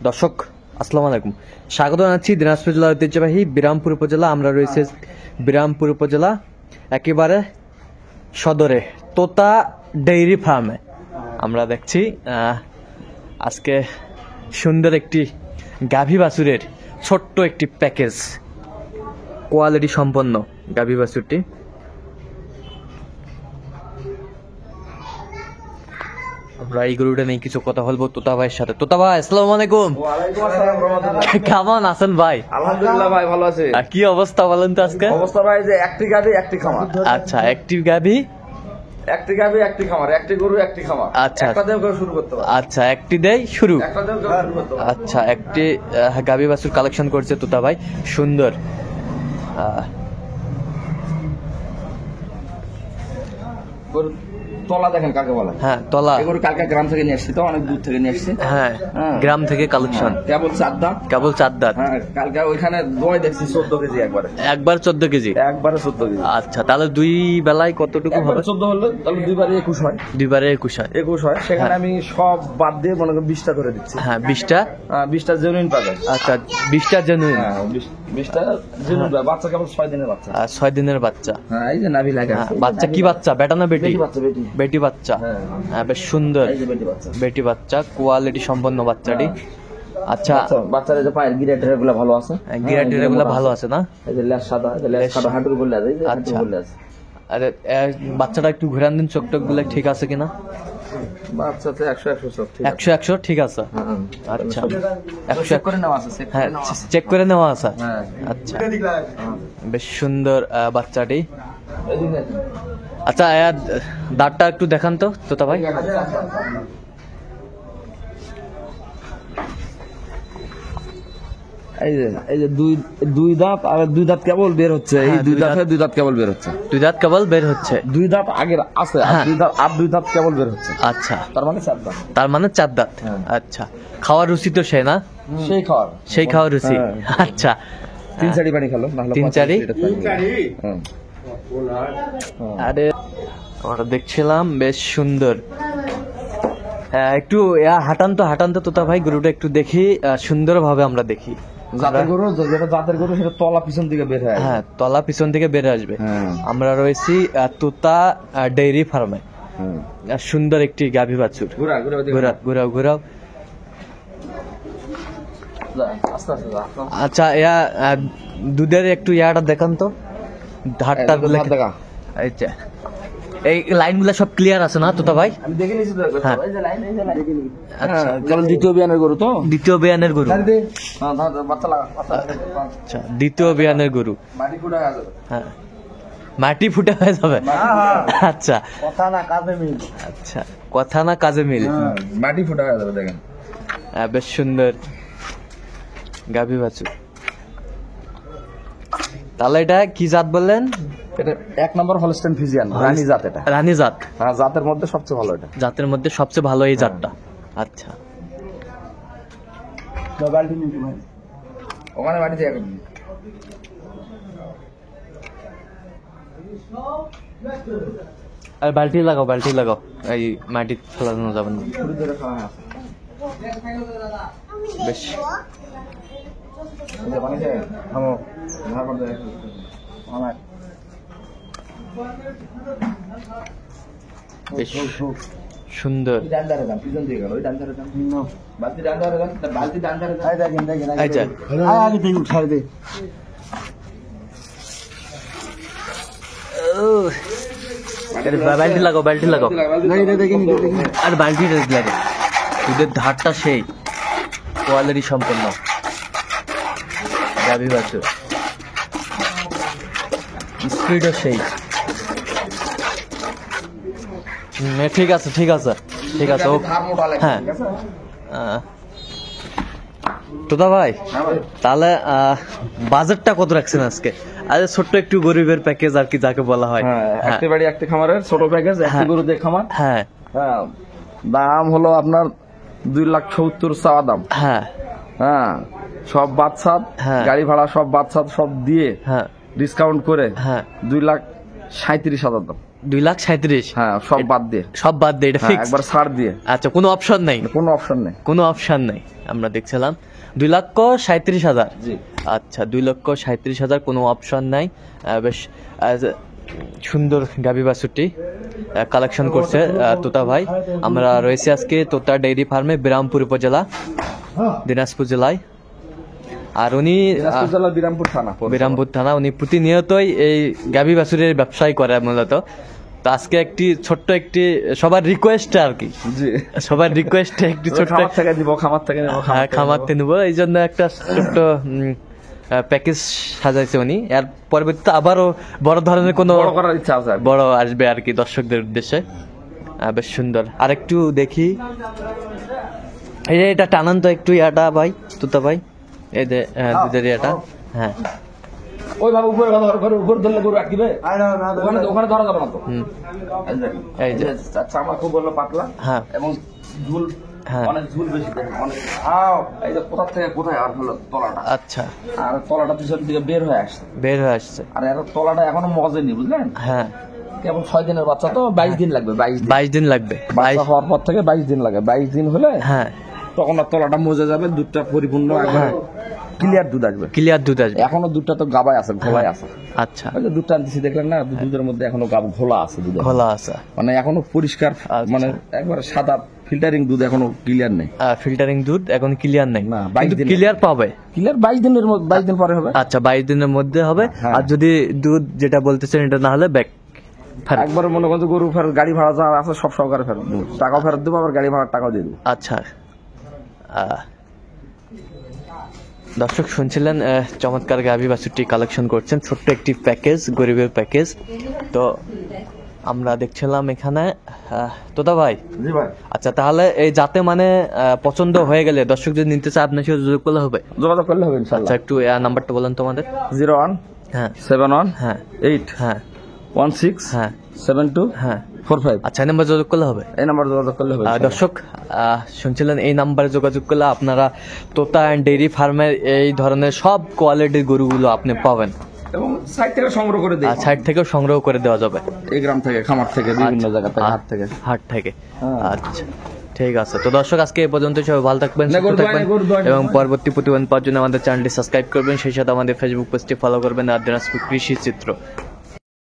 দর্শক আসসালামু আলাইকুম, স্বাগত জানাচ্ছি দিনাজপুর জেলার ঐতিহ্যবাহী বিরামপুর উপজেলা। আমরা রয়েছে বিরামপুর উপজেলা একেবারে সদরে তোতা ডেইরি ফার্মে। আমরা দেখছি আজকে সুন্দর একটি গাভী বাছুরের ছোট্ট একটি প্যাকেজ, কোয়ালিটি সম্পন্ন গাভী বাছুরটি। আমরা এই গরুটা নিয়ে কিছু কথা বলবো তোতা ভাইয়ের সাথে। তোতা ভাই আসসালামু আলাইকুম। কেমন আছেন ভাই? আলহামদুলিল্লাহ ভাই, ভালো আছে। কি অবস্থা বলেন তো আজকে? অবস্থা ভাই যে একটি গাভী একটি খামার। আচ্ছা, একটি গাভী একটি গাভী একটি খামার, একটি গরু একটি খামার। আচ্ছা, একটা দিয়ে করে শুরু করতে হবে। আচ্ছা, একটি দেই শুরু। একটা দিয়ে করে শুরু করতে হবে। আচ্ছা, একটি গাভী বাছুর কালেকশন করছে তোতা ভাই, সুন্দর। গরু তলা দেখেন কাকে বলে। হ্যাঁ, তলা। এই গরু কালকে গ্রাম থেকে নিয়ে আসছি, তো অনেক দূর থেকে নিয়ে আসছি। হ্যাঁ, গ্রাম থেকে কালেকশন। কেবল 4 দাঁত। কেবল 4 দাঁত। হ্যাঁ, কালকে ওইখানে দই দেখছি 14 কেজি একবারে। একবার 14 কেজি। একবারে 14 কেজি। আচ্ছা, তাহলে দুই বেলায় কতটুকু হবে? 14 হলো তাহলে দুইবারে 21 হয়। দুইবারে 21 হয়। 21 হয়। সেখানে আমি সব বাদ দিয়ে মনে করি 20টা করে দিচ্ছি। হ্যাঁ, 20টা। 20টা জেনুইন পাবে। আচ্ছা, 20টা জেনুইন। হ্যাঁ, 20টা জেনুইন পাবে। বাচ্চা কেবল 6 দিনের বাচ্চা। 6 দিনের বাচ্চা। হ্যাঁ, এই যে নাভি লাগা আছে। বাচ্চা কি বাচ্চা, বেটা না বেটি? বেটি বাচ্চা, বেটি। বেটি বাচ্চা। হ্যাঁ, বেশ সুন্দর। এই যে বেটি বাচ্চা। বেটি বাচ্চা, কোয়ালিটি সম্পন্ন বাচ্চাটি। আচ্ছা, বাচ্চারা যে পায়ের গিরাটের গুলো ভালো আছে। গিরাটির গুলো ভালো আছে না? এই যে লেজ সাদা, এই যে লেজ সাদা, হাঁটুর উপর লেজ, এই যে হাঁটুর উপর লেজ। আরে বাচ্চাটা একটু ঘুরান দিন, চোখ টোক গুলো ঠিক আছে কিনা? বাচ্চাতে 100 সব ঠিক আছে। 100 ঠিক আছে। আচ্ছা, 100 চেক করে নেওয়া আছে, চেক হ্যাঁ, করে নেওয়া আছে। চেক করে নেওয়া আছে। হ্যাঁ, আচ্ছা, বেশ সুন্দর বাচ্চাটি। এদিকে দেখেন। আচ্ছা, দাঁতটা একটু দেখান তো তোতা ভাই। এই যে দুই দাঁত আর দুই দাঁত কেবল বের হচ্ছে। এই হ্যাঁ, দুই দাঁতে দুই দাঁত কেবল বের হচ্ছে। দুই দাঁত কেবল বের হচ্ছে। দুই দাঁত আগের আছে, আর হ্যাঁ। দুই দাঁত কেবল বের হচ্ছে। আচ্ছা, তার মানে 4 দাঁত। তার মানে 4 দাঁত। হ্যাঁ। আচ্ছা, খাওয়ার রুচি তো সে না? সেই খাওয়ার, সেই খাওয়ার রুচি। হ্যাঁ। আচ্ছা, 3 চারি পানি খেলো, না হলে 3 চারি। হ্যাঁ। আরে আমরা দেখছিলাম বেশ সুন্দর। একটু হাঁটান তো তোতা ভাই, গরুটা একটু দেখি সুন্দরভাবে আমরা দেখি। জাতের গরু, যেটা জাতের গরু সেটা তলা পিছন দিকে বের হয়। হ্যাঁ, তলা পিছন থেকে বের আসবে। হ্যাঁ। আমরা রয়েছি তোতা ডেইরি ফার্মে। সুন্দর একটি গাভী বাছুর। ঘুরাও। আস্তে আস্তে যা। আচ্ছা, দুধের একটু দেখান তো, ধারটা দেখা। এই লাইনগুলো সব ক্লিয়ার আছে না তোতা ভাই? আমি দেখে নিয়েছি তো একবার। হ্যাঁ। এই যে লাইন, এই যে লাইন। আচ্ছা, কারণ দ্বিতীয় বিয়ানের গরু তো। দ্বিতীয় বিয়ানের গরু। হ্যাঁ, বাচ্চা লাগা, বাচ্চা লাগা। আচ্ছা, দ্বিতীয় বিয়ানের গরু। মাটি ফুটা গেছে। হ্যাঁ, মাটি ফুটে হয়ে যাবে। আচ্ছা, কথা না কাজে মিল। আচ্ছা, কথা না কাজে মিল। মাটি ফুটা হয়ে যাবে, দেখেন। বেশ সুন্দর গাভী বাছুর। তাহলে এটা কি জাত বললেন? এটা 1 নম্বর হলস্টেইন ফ্রিজিয়ান, রানী জাত এটা। রানী জাত। হ্যাঁ, জাতের মধ্যে সবচেয়ে ভালো এটা। জাতের মধ্যে সবচেয়ে ভালো এই জাতটা। আচ্ছা, বালতি নিয়ে ভাই, ওখানে বাড়ি দিয়ে আর বালতি লাগাও, এই মাটি ফেলানো যাবে না। বেশ বেশ সুন্দর। আচ্ছা, বালতি লাগাও। আর বালতিটা লাগে, দুধের ধারটা সেই কোয়ালিটি সম্পন্ন গাভী বাছুর, স্পিডও সেই। ঠিক আছে। হ্যাঁ, তোতা ভাই, তাহলে বাজেটটা কত রাখছেন আজকে? আরে ছোট্ট একটু গরিবের প্যাকেজ আর কি যাকে বলা হয়। একটি বাড়ি একটি খামারের ছোট প্যাকেজ, একটি গরু দিয়ে খামার। হ্যাঁ, দাম হলো আপনার 2,70,000 চাওয়া দাম। হ্যাঁ, সব বাচ্চা, গাড়ি ভাড়া সব বাচ্চা সব দিয়ে, ডিসকাউন্ট করে 2,37,000 দাম। 2,37,000 হ্যাঁ সব বাদ দিয়ে, সব বাদ দিয়ে এটা হ্যাঁ, ফিক্স। একবার ছাড় দিয়ে, আচ্ছা, কোনো অপশন নাই? কোনো অপশন নেই। কোনো অপশন নাই, আমরা দেখছিলাম 2,37,000। জি আচ্ছা, 2,37,000, কোনো অপশন নাই। বেশ সুন্দর গাভী বাছুরটি কালেকশন করছে তোতা ভাই। আমরা রয়েছি আজকে তোতা ডেইরি ফার্মে, বিরামপুর উপজেলা, দিনাজপুর জেলায়। আর উনি দিনাজপুর জেলার বিরামপুর থানা। বিরামপুর থানা, উনি প্রতিনিয়তই এই গাভী বাছুরের ব্যবসায় করে মূলত। তো আজকে একটি ছোট্ট একটি সবার রিকোয়েস্ট আর কি, জি সবার রিকোয়েস্টে একটি ছোট্ট খামার থেকে নিব, খামার থেকে নিব, হ্যাঁ খামারতে নেবো, এই জন্য একটা ছোট্ট প্যাকেজ সাজাইছে উনি। এর পরবর্তীতে আবারও বড় ধরনের কোনো বড় করার ইচ্ছা আছে। বড় আসবে আর কি দর্শকদের উদ্দেশ্যে। বেশ সুন্দর। আর একটু দেখি, এই যে এটা টানান তো একটু ইয়াটা ভাই, তুতা ভাই, এই যে দুধের ইয়াটা। হ্যাঁ ওইভাবে উপরে উপরে ধরলে গরু আটকিবে, ওখানে ধরা যাবে না তো। হুম, এই যে চামড়া খুব হলো পাতলা, হ্যাঁ এবং ঝুল, হ্যাঁ অনেক ঝুল বেশি, অনেক। এই যে কোথা থেকে কোথায় আর হলো তলাটা, আচ্ছা, আর তলাটা পিছন দিকে বের হয়ে আসছে, বের হয়ে আসছে। আর এর তলাটা এখনো মজেনি, বুঝলেন? হ্যাঁ, কেবল 6 দিনের বাচ্চা তো, 22 দিন লাগবে। 22 দিন লাগবে। বাচ্চা হওয়ার পর থেকে 22 দিন লাগে। 22 দিন হলে হ্যাঁ, তখন আর তলাটা মজে যাবে, দুধটা পরিপূর্ণ একবারে ক্লিয়ার দুধ আসবে। ক্লিয়ার দুধ আসবে। এখনো দুধটা তো গাবায় আছে, ঘোলায় আছে। আচ্ছা, ওই যে দুধটা আনতেছি দেখলেন না, দুধের মধ্যে এখনো ঘোলা আছে, দুধ খোলা আছে, মানে এখনো পরিষ্কার, মানে একবারে সাদা ফিল্টারিং দুধ, এখনো ক্লিয়ার নেই। ফিল্টারিং দুধ এখন ক্লিয়ার নাই, না, 22 দিন ক্লিয়ার পাবে। ক্লিয়ার 22 দিনের 22 দিন পরে হবে। আচ্ছা, 22 দিনের মধ্যে হবে। হ্যাঁ। আর যদি দুধ যেটা বলতেছেন এটা না হলে ব্যাক একবার মনে করছে গরু ফেরত, গাড়ি ভাড়া যা আছে সব সহকারে ফেরত দেবো, টাকাও ফেরত দেবো, আবার গাড়ি ভাড়ার টাকাও দিয়ে দেবো। আচ্ছা, দর্শক শুনছিলেন চমৎকার গাভী বাছুরটি কালেকশন করছেন, ছোট্ট একটি প্যাকেজ, গরিবের প্যাকেজ। তো আমরা দেখছিলাম এখানে তোতা ভাই। জি ভাই। আচ্ছা, তাহলে এই যাতে মানে পছন্দ হয়ে গেলে দর্শক যদি নিতে চায় আপনার সাথে যোগাযোগ করলে হবে? যোগাযোগ করলে হবে ইনশাআল্লাহ। আচ্ছা, একটু নাম্বারটা বলেন তোমাদের। 01 হ্যাঁ 71 হ্যাঁ 8 হ্যাঁ 16 হ্যাঁ 72 হ্যাঁ 45। আচ্ছা, এই নাম্বার যোগাযোগ করলে হবে? এই নাম্বার যোগাযোগ করলে হবে। দর্শক শুনছিলেন, এই নাম্বারে যোগাযোগ করলে আপনারা তোতা অ্যান্ড ডেইরি ফার্মের এই ধরনের সব কোয়ালিটির গরুগুলো আপনি পাবেন, এবং সাইড থেকে সংগ্রহ করে দেই, সাইড থেকেও সংগ্রহ করে দেওয়া যাবে, এই গ্রাম থেকে, খামার থেকে, বিভিন্ন জায়গা থেকে, হাট থেকে। হাট থেকে। হ্যাঁ। আচ্ছা, ঠিক আছে। তো দর্শক, আজকে এই পর্যন্ত, সবাই ভালো থাকবেন, না, সুস্থ গরু থাকবেন, দোয়াই, গরু দোয়াই। এবং পরবর্তী প্রতিবেদন পাওয়ার জন্য আমাদের চ্যানেলটি সাবস্ক্রাইব করবেন, সেই সাথে আমাদের ফেসবুক পেজটি ফলো করবেন, আর দিনাজপুর কৃষি চিত্র।